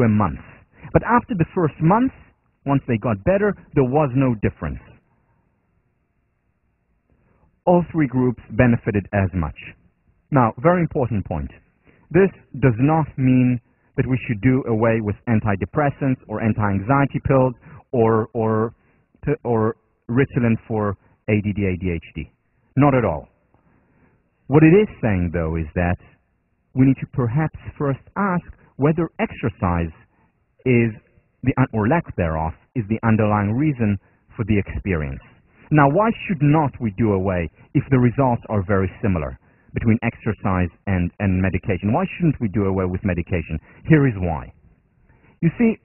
a month. But after the first month, once they got better, there was no difference. All three groups benefited as much. Now, very important point. This does not mean that we should do away with antidepressants or anti-anxiety pills or Ritalin for ADD, ADHD. Not at all. What it is saying, though, is that we need to perhaps first ask whether exercise is or lack thereof is the underlying reason for the experience. Now, why should not we do away if the results are very similar between exercise and medication? Why shouldn't we do away with medication? Here is why. You see,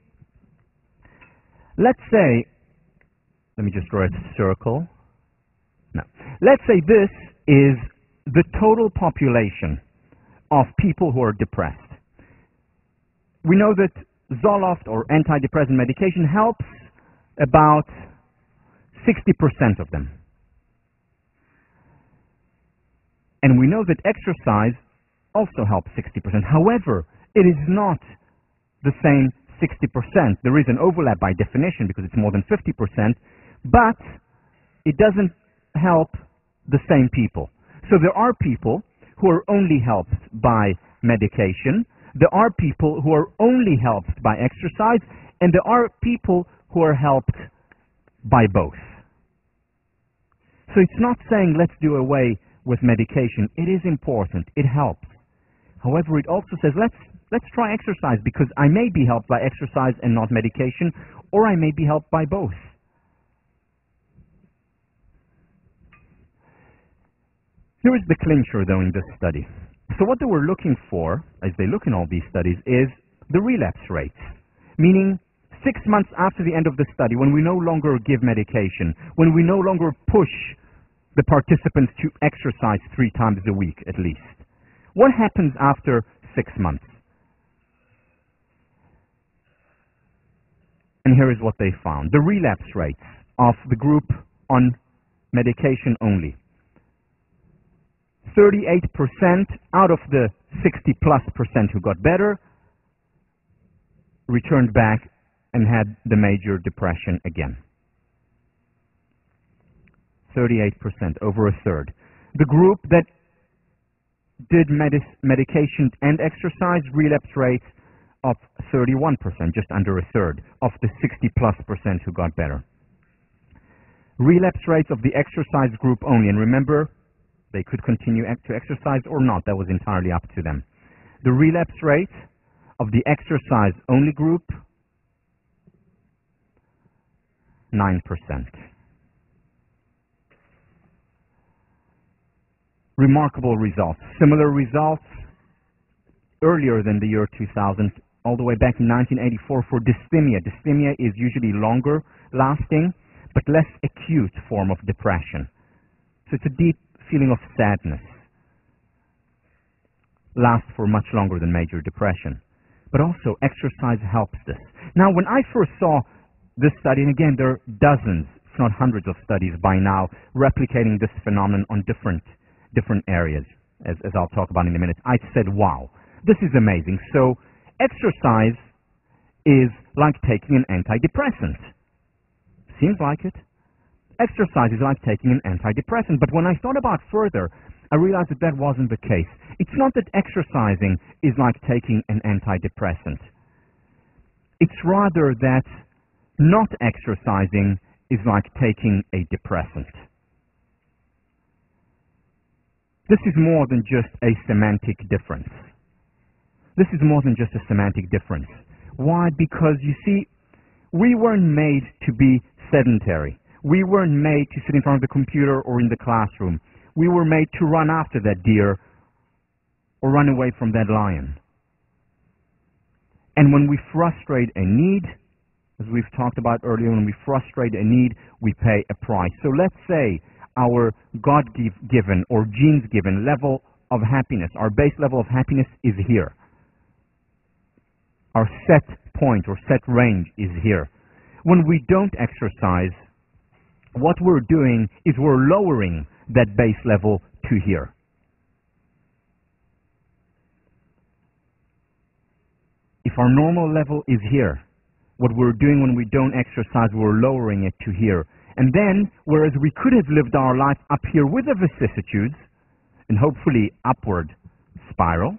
let's say, let me just draw a circle. No. Let's say this is the total population of people who are depressed. We know that Zoloft or antidepressant medication helps about 60% of them. And we know that exercise also helps 60%. However, it is not the same 60%. There is an overlap by definition because it's more than 50%, but it doesn't help the same people. So there are people who are only helped by medication, there are people who are only helped by exercise, and there are people who are helped by both. So it's not saying let's do away with medication. It is important. It helps. However, it also says let's try exercise because I may be helped by exercise and not medication, or I may be helped by both. Here is the clincher, though, in this study. So what they were looking for, as they look in all these studies, is the relapse rates, meaning 6 months after the end of the study, when we no longer give medication, when we no longer push the participants to exercise 3 times a week at least. What happens after 6 months? And here is what they found. The relapse rates of the group on medication only. 38% out of the 60+% who got better returned back and had the major depression again. 38%, over a third. The group that did medication and exercise, relapse rates of 31%, just under a third of the 60+% who got better. Relapse rates of the exercise group only, and remember, they could continue to exercise or not. That was entirely up to them. The relapse rate of the exercise-only group, 9%. Remarkable results. Similar results earlier than the year 2000, all the way back in 1984 for dysthymia. Dysthymia is usually longer lasting, but less acute form of depression. So it's a deep feeling of sadness. Lasts for much longer than major depression. But also, exercise helps this. Now, when I first saw this study, and again, there are dozens, if not hundreds of studies by now, replicating this phenomenon on different areas, as I'll talk about in a minute, I said, wow, this is amazing. So, exercise is like taking an antidepressant. Seems like it. Exercise is like taking an antidepressant. But when I thought about further, I realized that that wasn't the case. It's not that exercising is like taking an antidepressant. It's rather that not exercising is like taking a depressant. This is more than just a semantic difference. This is more than just a semantic difference. Why? Because, you see, we weren't made to be sedentary. We weren't made to sit in front of the computer or in the classroom. We were made to run after that deer or run away from that lion. And when we frustrate a need, as we've talked about earlier, when we frustrate a need, we pay a price. So let's say our God-given or genes-given level of happiness, our base level of happiness is here. Our set point or set range is here. When we don't exercise, what we're doing is we're lowering that base level to here. If our normal level is here, what we're doing when we don't exercise, we're lowering it to here. And then, whereas we could have lived our life up here with the vicissitudes, and hopefully upward spiral,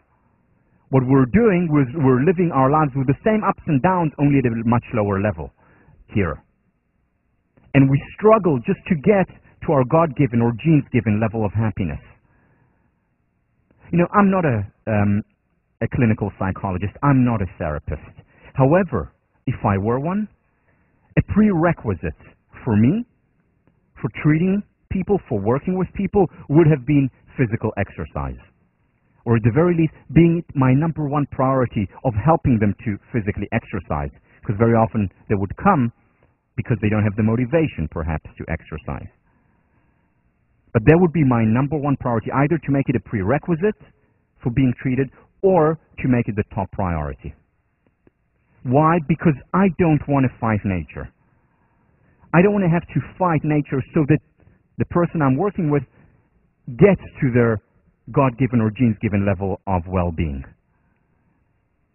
what we're doing is we're living our lives with the same ups and downs, only at a much lower level here. And we struggle just to get to our God-given or genes-given level of happiness. You know, I'm not a clinical psychologist. I'm not a therapist. However, if I were one, a prerequisite for me, for treating people, for working with people, would have been physical exercise. Or at the very least, being my number one priority of helping them to physically exercise. Because very often they would come because they don't have the motivation, perhaps, to exercise. But that would be my number one priority, either to make it a prerequisite for being treated or to make it the top priority. Why? Because I don't want to fight nature. I don't want to have to fight nature so that the person I'm working with gets to their God-given or genes-given level of well-being.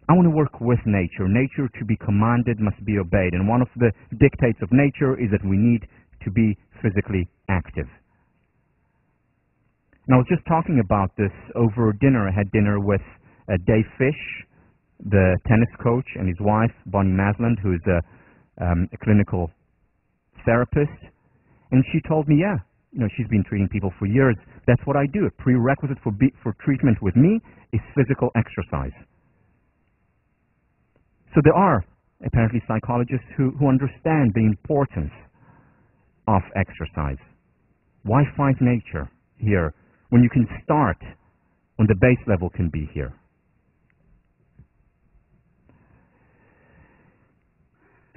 I want to work with nature. Nature, to be commanded, must be obeyed. And one of the dictates of nature is that we need to be physically active. And I was just talking about this over dinner. I had dinner with Dave Fish, the tennis coach, and his wife, Bonnie Masland, who is a clinical therapist. And she told me, yeah, you know, she's been treating people for years. That's what I do. A prerequisite for treatment with me is physical exercise. So there are apparently psychologists who understand the importance of exercise. Why fight nature here when you can start when the base level can be here?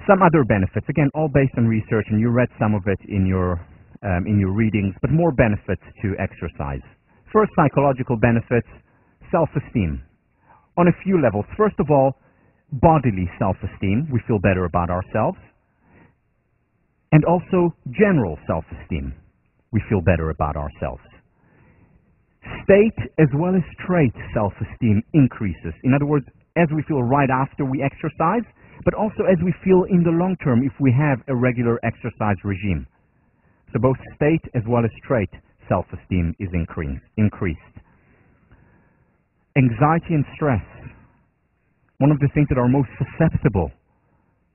Some other benefits, again, all based on research, and you read some of it in your readings, but more benefits to exercise. First, psychological benefits, self-esteem. On a few levels. First of all, bodily self-esteem. We feel better about ourselves. And also general self-esteem. We feel better about ourselves. State as well as trait self-esteem increases. In other words, as we feel right after we exercise, but also as we feel in the long term if we have a regular exercise regime. So both state as well as trait self-esteem is increased. Anxiety and stress. One of the things that are most susceptible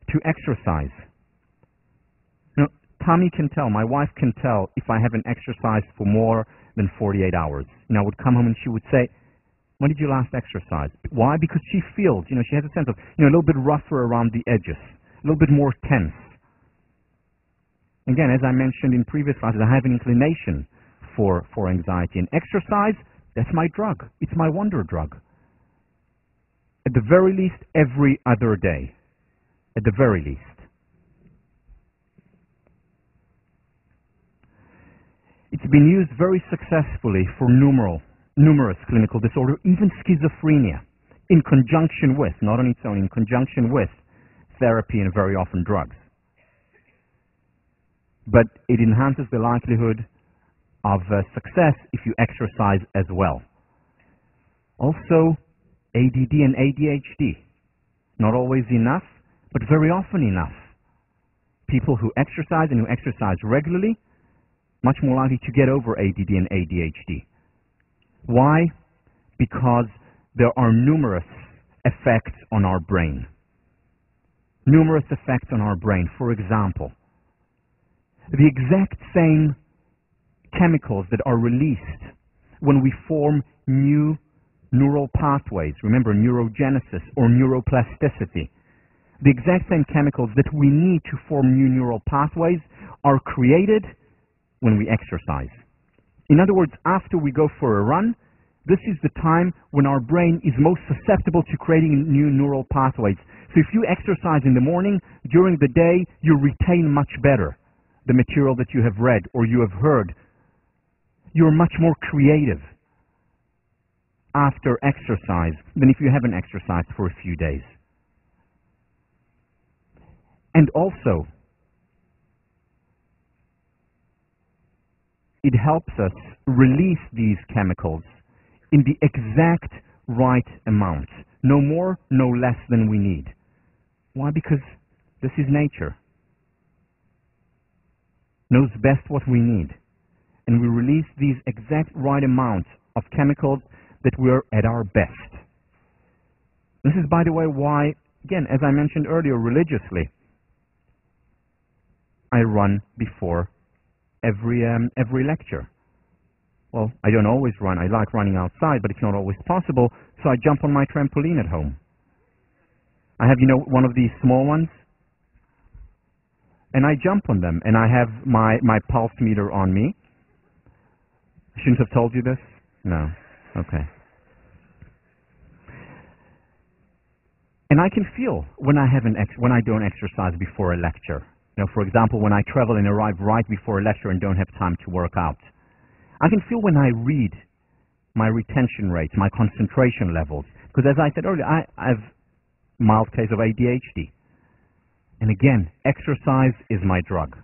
to exercise. You know, Tommy can tell, my wife can tell if I haven't exercised for more than 48 hours. You know, I would come home and she would say, when did you last exercise? Why? Because she feels, you know, she has a sense of, you know, a little bit rougher around the edges, a little bit more tense. Again, as I mentioned in previous classes, I have an inclination for anxiety. And exercise, that's my drug. It's my wonder drug. At the very least, every other day. At the very least. It's been used very successfully for numerous clinical disorders, even schizophrenia, in conjunction with, not on its own, in conjunction with therapy and very often drugs. But it enhances the likelihood of success if you exercise as well. Also, ADD and ADHD. Not always enough, but very often enough. People who exercise and who exercise regularly, much more likely to get over ADD and ADHD. Why? Because there are numerous effects on our brain. Numerous effects on our brain. For example, the exact same chemicals that are released when we form new neural pathways, remember neurogenesis or neuroplasticity, the exact same chemicals that we need to form new neural pathways are created when we exercise. In other words, after we go for a run, this is the time when our brain is most susceptible to creating new neural pathways. So if you exercise in the morning, during the day, you retain much better the material that you have read or you have heard. You're much more creative after exercise than if you haven't exercised for a few days. And also, it helps us release these chemicals in the exact right amount no more, no less than we need. Why? Because this is nature. Knows best what we need. And we release these exact right amounts of chemicals that we're at our best. This is, by the way, why, again, as I mentioned earlier, religiously, I run before every lecture. Well, I don't always run. I like running outside, but it's not always possible, so I jump on my trampoline at home. I have, one of these small ones, and I jump on them, and I have my pulse meter on me. I shouldn't have told you this? No. Okay. And I can feel when I don't exercise before a lecture. For example, when I travel and arrive right before a lecture and don't have time to work out. I can feel when I read my retention rates, my concentration levels. Because as I said earlier, I have a mild case of ADHD. And again, exercise is my drug.